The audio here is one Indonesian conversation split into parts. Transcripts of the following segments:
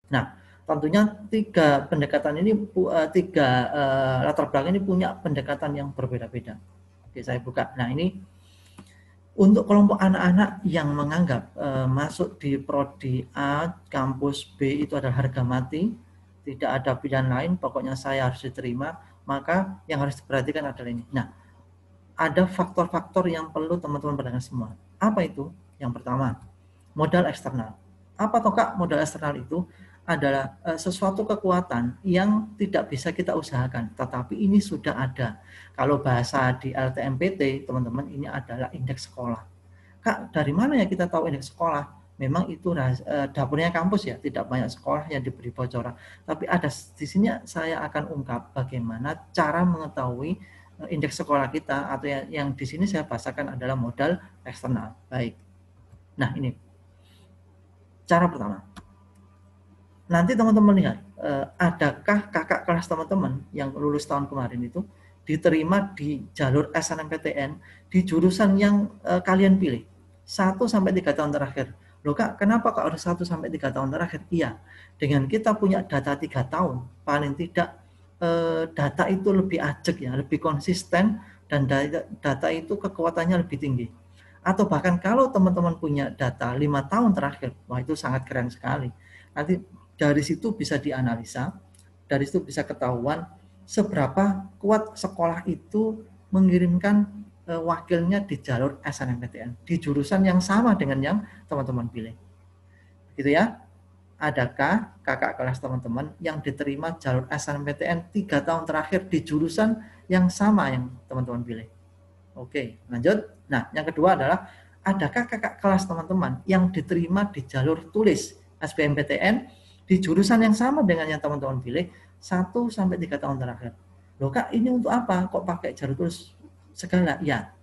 Nah, tentunya tiga pendekatan ini, tiga latar belakang ini punya pendekatan yang berbeda-beda. Oke, saya buka. Nah, ini untuk kelompok anak-anak yang menganggap masuk di prodi A, kampus B itu adalah harga mati, tidak ada pilihan lain, pokoknya saya harus diterima, maka yang harus diperhatikan adalah ini. Nah, ada faktor-faktor yang perlu teman-teman perhatikan semua. Apa itu? Yang pertama, modal eksternal. Apa toh Kak modal eksternal itu? Adalah sesuatu kekuatan yang tidak bisa kita usahakan, tetapi ini sudah ada. Kalau bahasa di LTMPT, teman-teman, ini adalah indeks sekolah. Kak, dari mana ya kita tahu indeks sekolah? Memang itu dapurnya kampus ya, tidak banyak sekolah yang diberi bocoran. Tapi ada di sini saya akan ungkap bagaimana cara mengetahui indeks sekolah kita, atau yang di sini saya bahasakan adalah modal eksternal. Baik. Nah, ini cara pertama. Nanti teman-teman lihat, adakah kakak kelas teman-teman yang lulus tahun kemarin itu diterima di jalur SNMPTN di jurusan yang kalian pilih 1-3 tahun terakhir. Loh Kak, kenapa Kak harus 1-3 tahun terakhir? Iya, dengan kita punya data 3 tahun, paling tidak data itu lebih ajak ya, lebih konsisten, dan data itu kekuatannya lebih tinggi. Atau bahkan kalau teman-teman punya data 5 tahun terakhir, wah itu sangat keren sekali. Nanti dari situ bisa dianalisa, dari situ bisa ketahuan seberapa kuat sekolah itu mengirimkan wakilnya di jalur SNMPTN di jurusan yang sama dengan yang teman-teman pilih. Gitu ya. Adakah kakak kelas teman-teman yang diterima jalur SNMPTN 3 tahun terakhir di jurusan yang sama yang teman-teman pilih? Oke, lanjut. Nah, yang kedua adalah adakah kakak kelas teman-teman yang diterima di jalur tulis SBMPTN di jurusan yang sama dengan yang teman-teman pilih 1-3 tahun terakhir? Loh Kak, ini untuk apa? Kok pakai jalur tulis segala? Ya,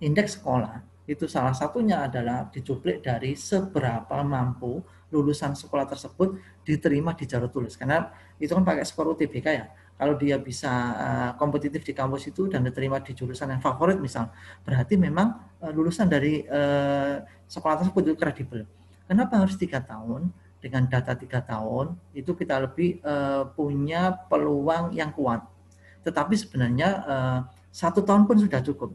indeks sekolah itu salah satunya adalah dicuplik dari seberapa mampu lulusan sekolah tersebut diterima di jalur tulis. Karena itu kan pakai skor UTBK ya. Kalau dia bisa kompetitif di kampus itu dan diterima di jurusan yang favorit misal, berarti memang lulusan dari sekolah tersebut itu kredibel. Kenapa harus 3 tahun? Dengan data 3 tahun itu kita lebih punya peluang yang kuat. Tetapi sebenarnya 1 tahun pun sudah cukup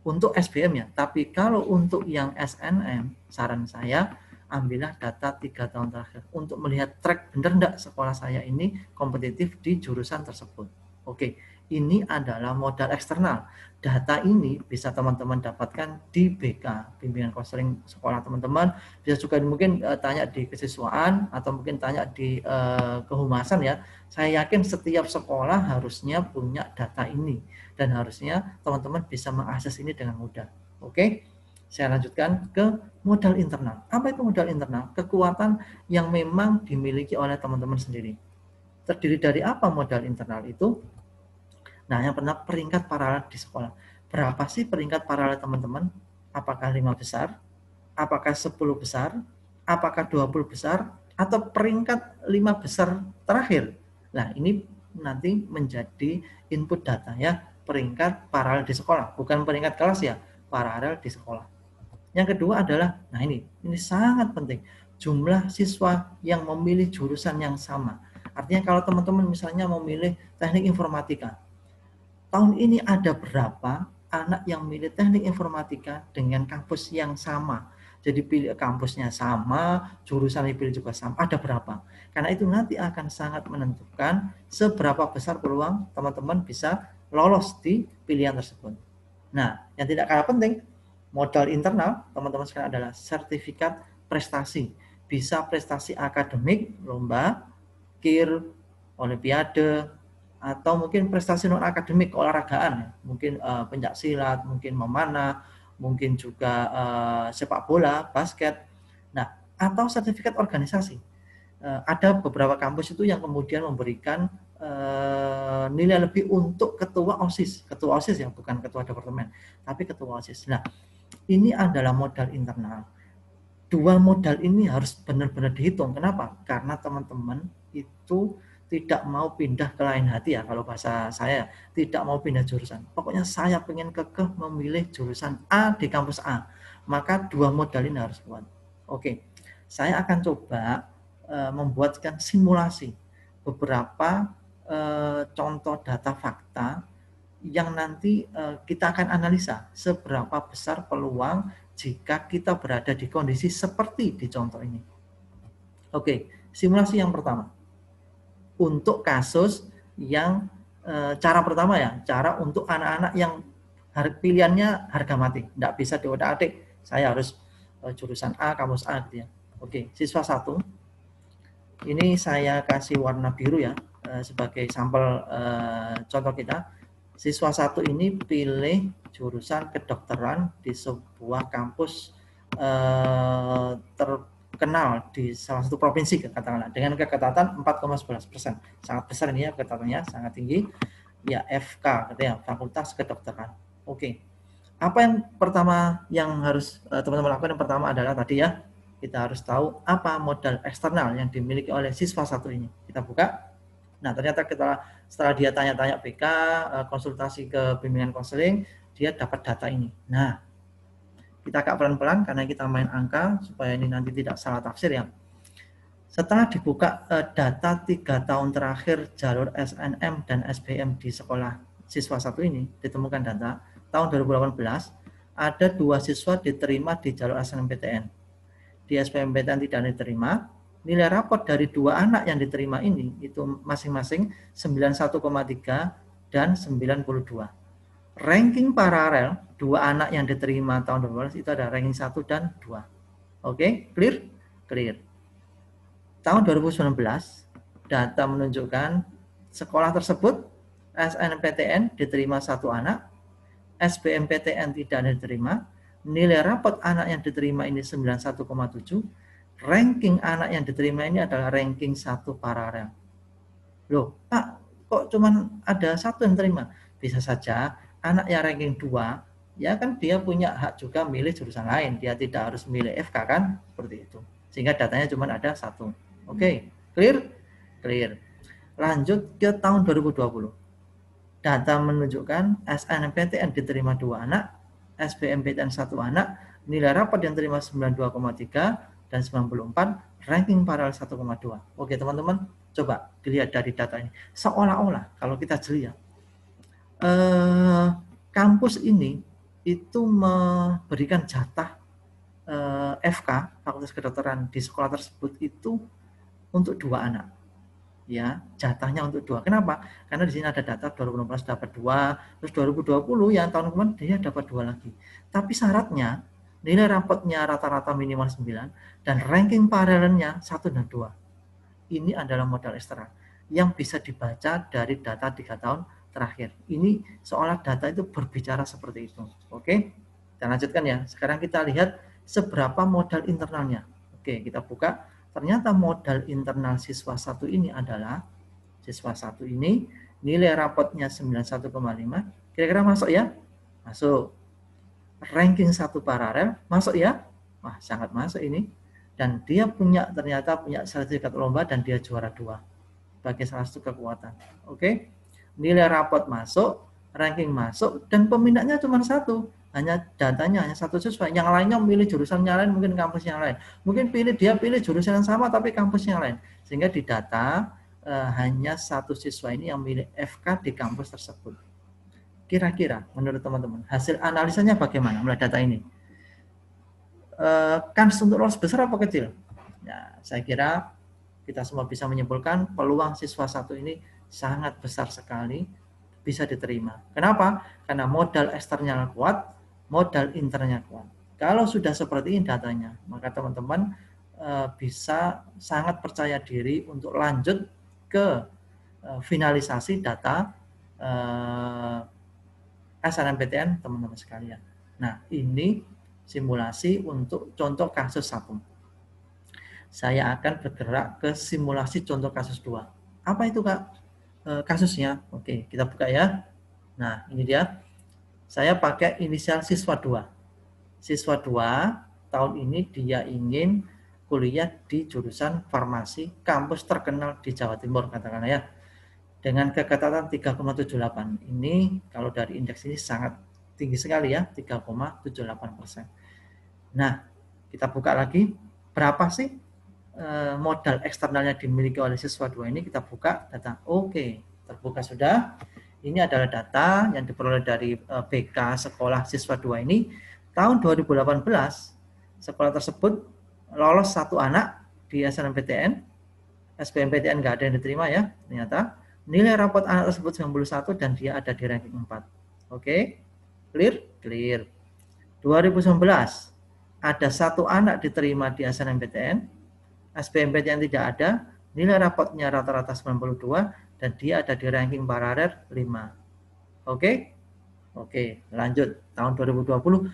untuk SBM ya. Tapi kalau untuk yang SNM, saran saya ambillah data 3 tahun terakhir untuk melihat track benar enggak sekolah saya ini kompetitif di jurusan tersebut. Oke, ini adalah modal eksternal. Data ini bisa teman-teman dapatkan di BK, bimbingan konseling sekolah teman-teman. Bisa juga mungkin tanya di kesiswaan atau mungkin tanya di kehumasan ya. Saya yakin setiap sekolah harusnya punya data ini dan harusnya teman-teman bisa mengakses ini dengan mudah. Oke, saya lanjutkan ke modal internal. Apa itu modal internal? Kekuatan yang memang dimiliki oleh teman-teman sendiri. Terdiri dari apa modal internal itu? Nah, yang pernah peringkat paralel di sekolah. Berapa sih peringkat paralel teman-teman? Apakah 5 besar? Apakah 10 besar? Apakah 20 besar? Atau peringkat 5 besar terakhir? Nah, ini nanti menjadi input data ya, peringkat paralel di sekolah, bukan peringkat kelas ya, paralel di sekolah. Yang kedua adalah, nah ini sangat penting, jumlah siswa yang memilih jurusan yang sama. Artinya kalau teman-teman misalnya memilih teknik informatika, tahun ini ada berapa anak yang memilih teknik informatika dengan kampus yang sama? Jadi pilih kampusnya sama, jurusan dipilih juga sama, ada berapa? Karena itu nanti akan sangat menentukan seberapa besar peluang teman-teman bisa lolos di pilihan tersebut. Nah, yang tidak kalah penting, modal internal teman-teman sekarang adalah sertifikat prestasi. Bisa prestasi akademik, lomba, KIR, olimpiade, atau mungkin prestasi non akademik keolahragaan, mungkin pencak silat, mungkin memanah, mungkin juga sepak bola, basket. Nah, atau sertifikat organisasi. Ada beberapa kampus itu yang kemudian memberikan nilai lebih untuk ketua OSIS ya, bukan ketua departemen, tapi ketua OSIS. Nah, ini adalah modal internal. Dua modal ini harus benar-benar dihitung. Kenapa? Karena teman-teman itu tidak mau pindah ke lain hati ya, kalau bahasa saya tidak mau pindah jurusan. Pokoknya saya pengen kekeh memilih jurusan A di kampus A. Maka dua modal ini harus kuat. Oke, saya akan coba membuatkan simulasi beberapa contoh data fakta yang nanti kita akan analisa seberapa besar peluang jika kita berada di kondisi seperti di contoh ini. Oke, simulasi yang pertama. Untuk kasus yang cara pertama ya, cara untuk anak-anak yang pilihannya harga mati, tidak bisa diotak-atik, saya harus jurusan A, kampus A gitu ya. Oke, siswa 1, ini saya kasih warna biru ya, sebagai sampel contoh kita. Siswa 1 ini pilih jurusan kedokteran di sebuah kampus terkenal di salah satu provinsi, katakanlah dengan keketatan 4,11%, sangat besar ini ya, keketatannya sangat tinggi ya, FK gitu ya, Fakultas Kedokteran. Oke, apa yang pertama yang harus teman-teman lakukan? Yang pertama adalah tadi ya, kita harus tahu apa modal eksternal yang dimiliki oleh siswa 1 ini. Kita buka. Nah, ternyata setelah dia tanya-tanya BK, konsultasi ke bimbingan konseling, dia dapat data ini. Nah, kita agak pelan-pelan karena kita main angka supaya ini nanti tidak salah tafsir ya. Setelah dibuka data 3 tahun terakhir jalur SNM dan SBM di sekolah siswa 1 ini, ditemukan data tahun 2018 ada 2 siswa diterima di jalur SNMPTN. Di SBMPTN tidak diterima. Nilai rapot dari 2 anak yang diterima ini itu masing-masing 91,3 dan 92. Ranking paralel 2 anak yang diterima tahun 2018 itu ada ranking 1 dan 2. Oke, clear? Clear. Tahun 2019 data menunjukkan sekolah tersebut SNMPTN diterima 1 anak, SBMPTN tidak diterima. Nilai rapot anak yang diterima ini 91,7. Ranking anak yang diterima ini adalah ranking 1 paralel. Loh, Pak, kok cuman ada 1 yang terima? Bisa saja anak yang ranking 2, ya kan dia punya hak juga milih jurusan lain. Dia tidak harus milih FK kan? Seperti itu. Sehingga datanya cuma ada 1. Oke, clear? Clear. Lanjut ke tahun 2020. Data menunjukkan SNMPTN diterima 2 anak, SBMPTN 1 anak, nilai rapot yang terima 92,3 dan 94, ranking paralel 1,2. Oke teman-teman, coba dilihat dari data ini. Seolah-olah kalau kita jeli ya, kampus ini itu memberikan jatah FK, Fakultas Kedokteran di sekolah tersebut itu untuk 2 anak. Ya, jatahnya untuk 2. Kenapa? Karena di sini ada data 2016 dapat 2, terus 2020 yang tahun kemarin dia dapat 2 lagi. Tapi syaratnya nilai rapotnya rata-rata minimal 9 dan ranking paralelnya 1 dan 2. Ini adalah modal ekstra yang bisa dibaca dari data 3 tahun terakhir. Ini seolah data itu berbicara seperti itu. Oke, kita lanjutkan ya. Sekarang kita lihat seberapa modal internalnya. Oke, kita buka. Ternyata modal internal siswa 1 ini adalah, siswa 1 ini nilai rapotnya 91,5. Kira-kira masuk ya? Masuk. Ranking 1 paralel, masuk ya? Wah, sangat masuk ini. Dan dia ternyata punya sertifikat lomba dan dia juara 2. Sebagai salah satu kekuatan. Oke? Nilai rapot masuk, ranking masuk, dan peminatnya cuma 1. Hanya datanya hanya 1 siswa. Yang lainnya memilih jurusan yang lain, mungkin kampus yang lain. Mungkin dia pilih jurusan yang sama tapi kampus yang lain. Sehingga di data hanya 1 siswa ini yang memilih FK di kampus tersebut. Kira-kira menurut teman-teman hasil analisanya bagaimana melihat data ini? Kans untuk lolos besar apa kecil? Ya, saya kira kita semua bisa menyimpulkan peluang siswa 1 ini sangat besar sekali bisa diterima. Kenapa? Karena modal eksternal kuat, modal internalnya kuat. Kalau sudah seperti ini datanya, maka teman-teman bisa sangat percaya diri untuk lanjut ke finalisasi data SNMPTN teman-teman sekalian. Nah, ini simulasi untuk contoh kasus 1. Saya akan bergerak ke simulasi contoh kasus 2. Apa itu, Kak? Kasusnya? Oke, kita buka ya. Nah, ini dia. Saya pakai inisial siswa 2. Siswa 2 tahun ini dia ingin kuliah di jurusan farmasi kampus terkenal di Jawa Timur, katakanlah ya. Dengan keketatan 3,78. Ini kalau dari indeks ini sangat tinggi sekali ya, 3,78%. Nah, kita buka lagi. Berapa sih modal eksternalnya dimiliki oleh siswa 2 ini, kita buka data. Oke, terbuka sudah. Ini adalah data yang diperoleh dari BK sekolah siswa 2 ini. Tahun 2018, sekolah tersebut lolos 1 anak di SNMPTN. SBMPTN nggak ada yang diterima ya, ternyata. Nilai rapot anak tersebut 91 dan dia ada di ranking 4. Oke, clear? Clear. 2019, ada 1 anak diterima di SNMPTN, SBMPTN tidak ada, nilai rapotnya rata-rata 92, dan dia ada di ranking paralel 5. Oke? Oke, lanjut. Tahun 2020,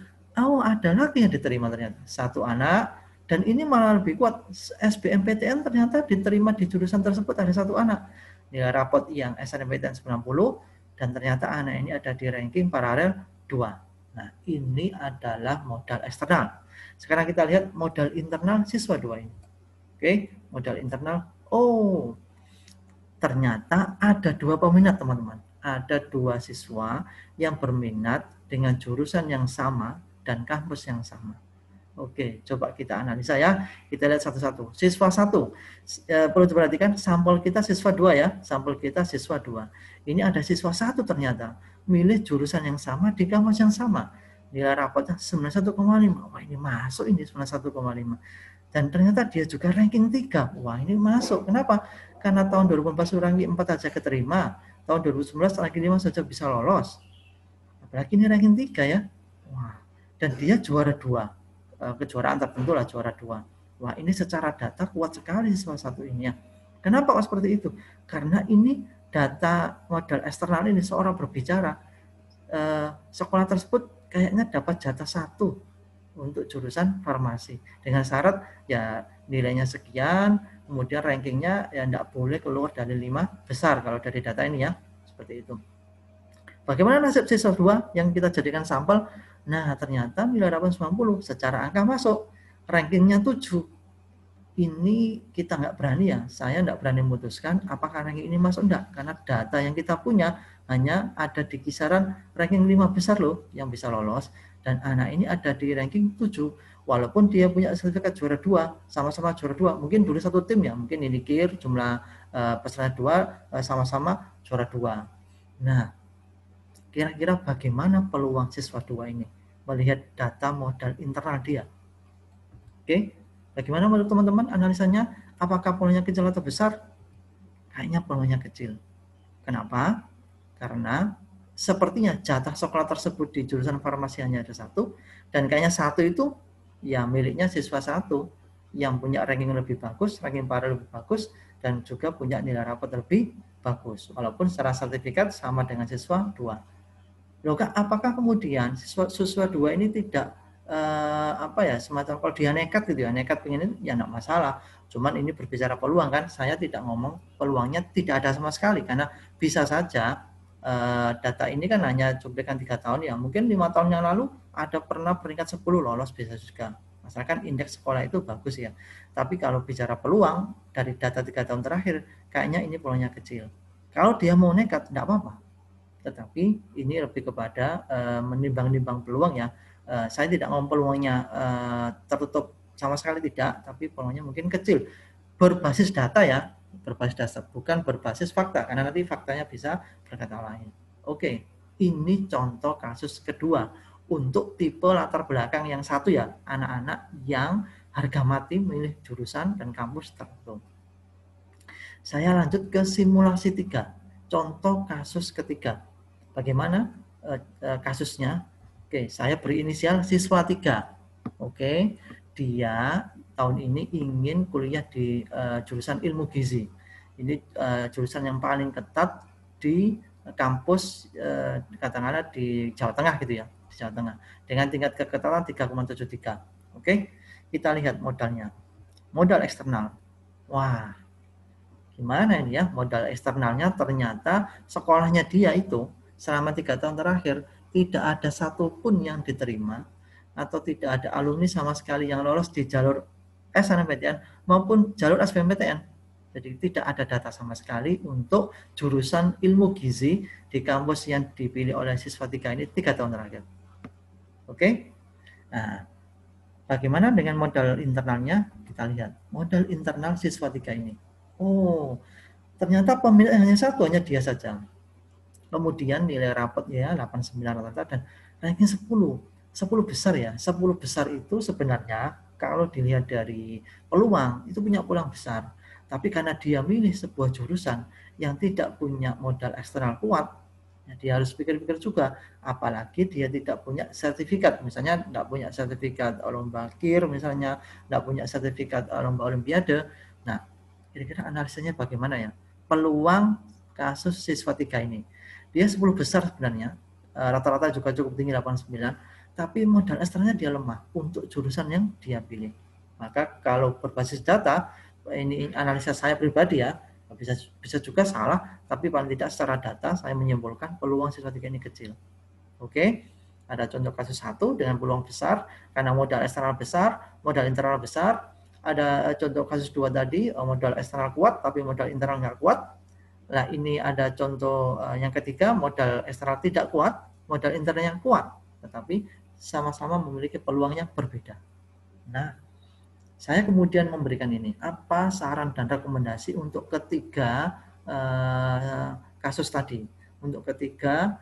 ada lagi yang diterima ternyata. 1 anak, dan ini malah lebih kuat. SBMPTN ternyata diterima di jurusan tersebut ada 1 anak. Nilai rapot yang SNMPTN 90, dan ternyata anak ini ada di ranking paralel 2. Nah, ini adalah modal eksternal. Sekarang kita lihat modal internal siswa 2 ini. Oke, modal internal. Oh, ternyata ada 2 peminat, teman-teman. Ada 2 siswa yang berminat dengan jurusan yang sama dan kampus yang sama. Oke, coba kita analisa ya. Kita lihat satu-satu. Siswa 1, perlu diperhatikan sampel kita siswa 2 ya. Sampel kita siswa 2. Ini ada siswa 1 ternyata milih jurusan yang sama di kampus yang sama. Nilai rapotnya 91,5. Wah, ini masuk ini 91,5. Dan ternyata dia juga ranking 3. Wah, ini masuk. Kenapa? Karena tahun 2014 ranking 4 saja keterima. Tahun 2019 ranking 5 saja bisa lolos. Apalagi ini ranking 3 ya. Wah, dan dia juara 2. Kejuaraan tertentu lah, juara 2. Wah, ini secara data kuat sekali siswa 1 ini ya. Kenapa kok seperti itu? Karena ini data modal eksternal ini seorang berbicara, sekolah tersebut kayaknya dapat jatah 1 untuk jurusan farmasi. Dengan syarat ya nilainya sekian, kemudian rankingnya ya tidak boleh keluar dari 5 besar kalau dari data ini ya. Seperti itu. Bagaimana nasib siswa 2 yang kita jadikan sampel? Nah, ternyata nilai rapot 90 secara angka masuk, rankingnya 7. Ini kita nggak berani ya, saya nggak berani memutuskan apakah ranking ini masuk enggak, karena data yang kita punya hanya ada di kisaran ranking 5 besar loh yang bisa lolos, dan anak ini ada di ranking 7, walaupun dia punya sertifikat juara 2, sama-sama juara 2, mungkin dulu satu tim ya, mungkin ini KIR, jumlah peserta 2, sama-sama juara 2. Nah, kira-kira bagaimana peluang siswa 2 ini melihat data modal internal dia? Oke, bagaimana menurut teman-teman analisanya? Apakah peluangnya kecil atau besar? Kayaknya peluangnya kecil. Kenapa? Karena sepertinya jatah sekolah tersebut di jurusan farmasi hanya ada 1, dan kayaknya 1 itu ya miliknya siswa 1 yang punya ranking lebih bagus, ranking paralel lebih bagus, dan juga punya nilai rapot lebih bagus. Walaupun secara sertifikat sama dengan siswa 2. Loh, apakah kemudian siswa 2 ini tidak semacam kalau dia nekat gitu ya, nekat pengen itu ya enggak masalah. Cuman ini berbicara peluang kan, saya tidak ngomong peluangnya tidak ada sama sekali, karena bisa saja data ini kan hanya cuplikan 3 tahun ya, mungkin 5 tahun yang lalu ada pernah peringkat 10 lolos, bisa juga. Masalahkan indeks sekolah itu bagus ya. Tapi kalau bicara peluang dari data 3 tahun terakhir, kayaknya ini peluangnya kecil. Kalau dia mau nekat, enggak apa-apa. Tetapi ini lebih kepada menimbang-nimbang peluang ya. Saya tidak ngomong peluangnya tertutup sama sekali tidak, tapi peluangnya mungkin kecil. Berbasis data ya, berbasis data, bukan berbasis fakta, karena nanti faktanya bisa berkata lain. Oke, ini contoh kasus kedua untuk tipe latar belakang yang 1 ya, anak-anak yang harga mati memilih jurusan dan kampus tertentu. Saya lanjut ke simulasi 3, contoh kasus ketiga. Bagaimana kasusnya? Oke, saya beri inisial siswa 3. Oke, dia tahun ini ingin kuliah di jurusan ilmu gizi. Ini jurusan yang paling ketat di kampus katakanlah di Jawa Tengah gitu ya, di Jawa Tengah. Dengan tingkat keketatan 3,73. Oke, kita lihat modalnya. Modal eksternal. Wah, gimana ini ya? Modal eksternalnya ternyata sekolahnya dia itu selama 3 tahun terakhir tidak ada satupun yang diterima atau tidak ada alumni sama sekali yang lolos di jalur SNMPTN maupun jalur SBMPTN. Jadi tidak ada data sama sekali untuk jurusan ilmu gizi di kampus yang dipilih oleh siswa 3 ini 3 tahun terakhir. Oke? Nah, Bagaimana dengan modal internalnya? Kita lihat modal internal siswa 3 ini. Oh, ternyata peminat hanya satu, hanya dia saja. Kemudian nilai rapotnya 89 rata-rata dan ranking 10. 10 besar ya. 10 besar itu sebenarnya kalau dilihat dari peluang itu punya peluang besar. Tapi karena dia milih sebuah jurusan yang tidak punya modal eksternal kuat, ya dia harus pikir-pikir juga. Apalagi dia tidak punya sertifikat, misalnya tidak punya sertifikat lomba KIR, misalnya tidak punya sertifikat lomba olimpiade. Nah, kira-kira analisanya bagaimana ya? Peluang kasus siswa 3 ini. Dia 10 besar sebenarnya, rata-rata juga cukup tinggi 89, tapi modal eksternalnya dia lemah untuk jurusan yang dia pilih. Maka kalau berbasis data, ini analisa saya pribadi ya, bisa juga salah, tapi paling tidak secara data saya menyimpulkan peluang siswa 3 ini kecil. Oke, ada contoh kasus 1 dengan peluang besar karena modal eksternal besar, modal internal besar. Ada contoh kasus 2 tadi, modal eksternal kuat tapi modal internal nggak kuat. Nah, ini ada contoh yang ketiga, modal eksternal tidak kuat, modal internal yang kuat, tetapi sama-sama memiliki peluangnya berbeda. Nah, saya kemudian memberikan ini, apa saran dan rekomendasi untuk ketiga kasus tadi, untuk ketiga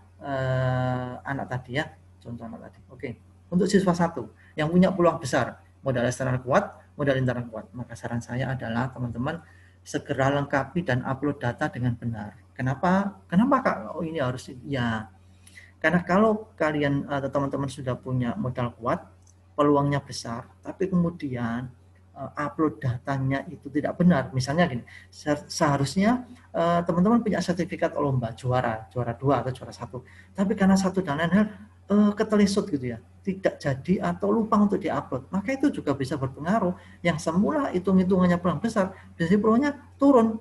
anak tadi ya, contoh anak tadi. Oke, untuk siswa 1 yang punya peluang besar, modal eksternal kuat, modal internal kuat, maka saran saya adalah teman-teman segera lengkapi dan upload data dengan benar. Kenapa? Kenapa Kak? Oh, ini harus ya. Karena kalau kalian atau teman-teman sudah punya modal kuat, peluangnya besar, tapi kemudian upload datanya itu tidak benar. Misalnya gini, seharusnya teman-teman punya sertifikat lomba juara 2 atau juara 1, tapi karena satu dan lain hal ketelesut gitu ya, tidak jadi atau lupa untuk diupload, maka itu juga bisa berpengaruh. Yang semula hitung-hitungannya peluang besar, jadi peluangnya turun,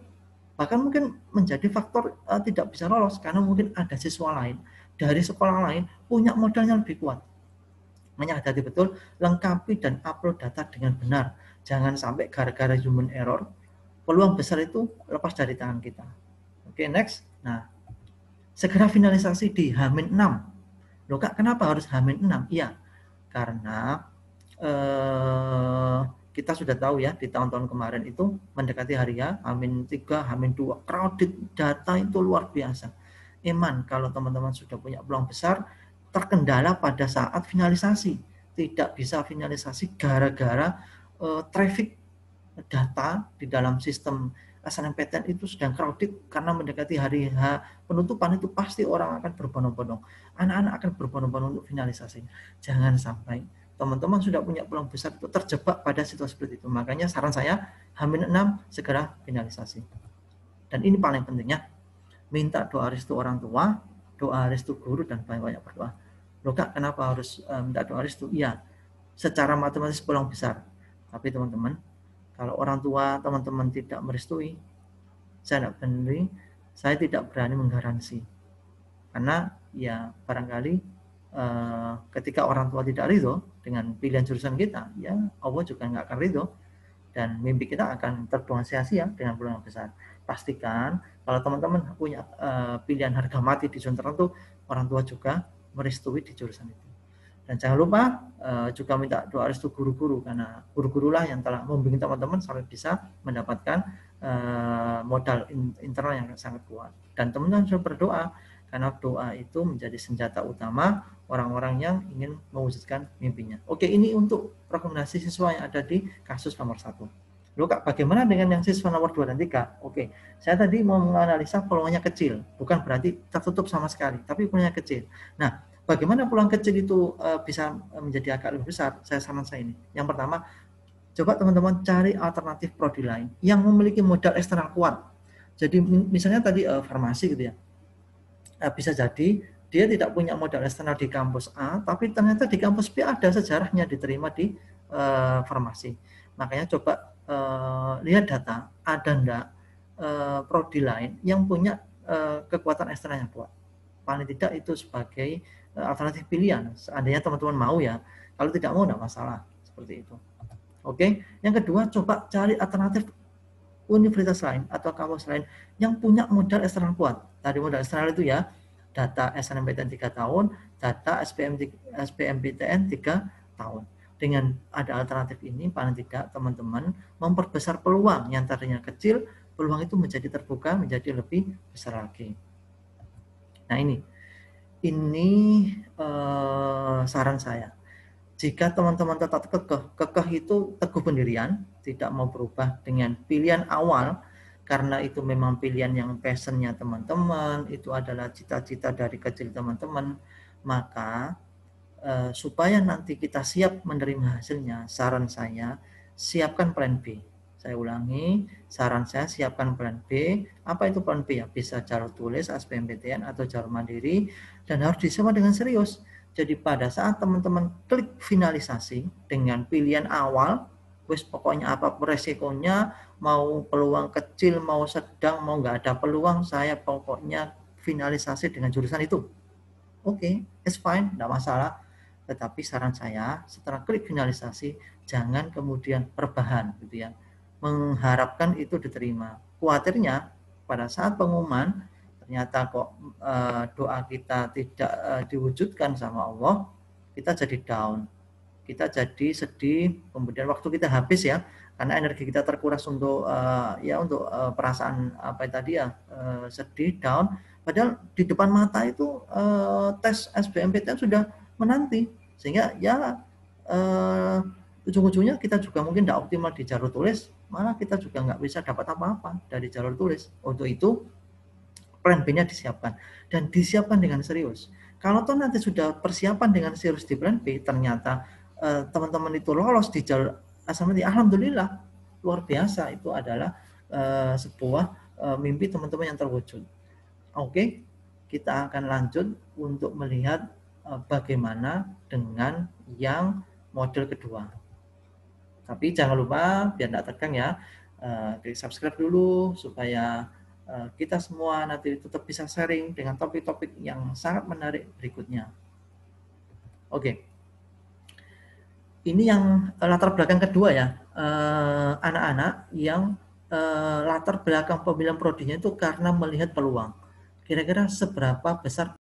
bahkan mungkin menjadi faktor tidak bisa lolos karena mungkin ada siswa lain dari sekolah lain punya modalnya lebih kuat. Makanya hati-hati betul, lengkapi dan upload data dengan benar. Jangan sampai gara-gara human error, peluang besar itu lepas dari tangan kita. Oke, next. Nah, segera finalisasi di H-6. Loh Kak, kenapa harus H-6? Iya, karena kita sudah tahu ya di tahun-tahun kemarin itu mendekati hari ya, H-3, H-2, crowded data itu luar biasa. Iman, kalau teman-teman sudah punya peluang besar, terkendala pada saat finalisasi. Tidak bisa finalisasi gara-gara traffic data di dalam sistem SNMPTN itu sedang crowded karena mendekati hari H penutupan itu pasti orang akan berbondong-bondong. Anak-anak akan berbondong-bondong untuk finalisasi. Jangan sampai teman-teman sudah punya peluang besar itu terjebak pada situasi seperti itu. Makanya saran saya H-6 segera finalisasi. Dan ini paling pentingnya, minta doa restu orang tua, doa restu guru, dan banyak-banyak berdoa. Loh Kak, kenapa harus minta doa restu? Iya, secara matematis peluang besar. Tapi teman-teman, kalau orang tua teman-teman tidak merestui, saya tidak berani menggaransi. Karena ya barangkali ketika orang tua tidak ridho dengan pilihan jurusan kita, ya Allah juga nggak akan ridho. Dan mimpi kita akan terbuang sia-sia dengan peluang besar. Pastikan kalau teman-teman punya pilihan harga mati di jurusan tertentu, orang tua juga merestui di jurusan itu. Dan jangan lupa juga minta doa restu guru-guru, karena guru-guru lah yang telah membimbing teman-teman sampai bisa mendapatkan modal internal yang sangat kuat. Dan teman-teman sudah berdoa, karena doa itu menjadi senjata utama orang-orang yang ingin mewujudkan mimpinya. Oke, ini untuk rekomendasi siswa yang ada di kasus nomor 1. Loh Kak, bagaimana dengan yang siswa nomor 2 dan 3? Oke, saya tadi mau menganalisa peluangnya kecil, bukan berarti tertutup sama sekali, tapi peluangnya kecil. Nah, bagaimana peluang kecil itu bisa menjadi agak lebih besar? Saya saran saya ini. Yang pertama, coba teman-teman cari alternatif prodi lain yang memiliki modal eksternal kuat. Jadi misalnya tadi farmasi gitu ya, bisa jadi dia tidak punya modal eksternal di kampus A, tapi ternyata di kampus B ada sejarahnya diterima di farmasi. Makanya coba lihat data, ada enggak prodi lain yang punya kekuatan eksternal yang kuat. Paling tidak itu sebagai alternatif pilihan. Seandainya teman-teman mau ya, kalau tidak mau enggak masalah, seperti itu. Oke, yang kedua coba cari alternatif universitas lain atau kampus lain yang punya modal eksternal kuat. Tadi modal eksternal itu ya, data SNMPTN 3 tahun, data SBMPTN 3 tahun. Dengan ada alternatif ini, paling tidak teman-teman memperbesar peluang yang tadinya kecil, peluang itu menjadi terbuka, menjadi lebih besar lagi. Nah ini saran saya. Jika teman-teman tetap kekeh itu teguh pendirian, tidak mau berubah dengan pilihan awal, karena itu memang pilihan yang passionnya teman-teman, itu adalah cita-cita dari kecil teman-teman, maka supaya nanti kita siap menerima hasilnya, saran saya, siapkan plan B. Saya ulangi, saran saya siapkan plan B. Apa itu plan B? Ya, bisa jalur tulis, SBMPTN, atau jalur mandiri, dan harus disiapkan dengan serius. Jadi pada saat teman-teman klik finalisasi dengan pilihan awal, wis pokoknya apapun resikonya, mau peluang kecil, mau sedang, mau nggak ada peluang, saya pokoknya finalisasi dengan jurusan itu. Oke, it's fine, nggak masalah. Tetapi saran saya, setelah klik finalisasi, jangan kemudian rebahan, gitu ya. Mengharapkan itu diterima. Khawatirnya pada saat pengumuman, ternyata kok doa kita tidak diwujudkan sama Allah, kita jadi down, kita jadi sedih, kemudian waktu kita habis ya, karena energi kita terkuras untuk perasaan apa tadi ya, sedih, down. Padahal di depan mata itu tes SBMPTN sudah menanti, sehingga ya ujung-ujungnya kita juga mungkin tidak optimal di jalur tulis, malah kita juga nggak bisa dapat apa-apa dari jalur tulis. Untuk itu plan B-nya disiapkan dan disiapkan dengan serius. Kalau toh nanti sudah persiapan dengan serius di plan B, ternyata teman-teman itu lolos di jalur SNMPTN, alhamdulillah, luar biasa, itu adalah sebuah mimpi teman-teman yang terwujud. Oke, kita akan lanjut untuk melihat bagaimana dengan yang model kedua. Tapi jangan lupa, biar tidak tegang ya, klik subscribe dulu supaya kita semua nanti tetap bisa sharing dengan topik-topik yang sangat menarik berikutnya. Oke. Ini yang latar belakang kedua ya, anak-anak yang latar belakang pemilihan prodinya itu karena melihat peluang. Kira-kira seberapa besar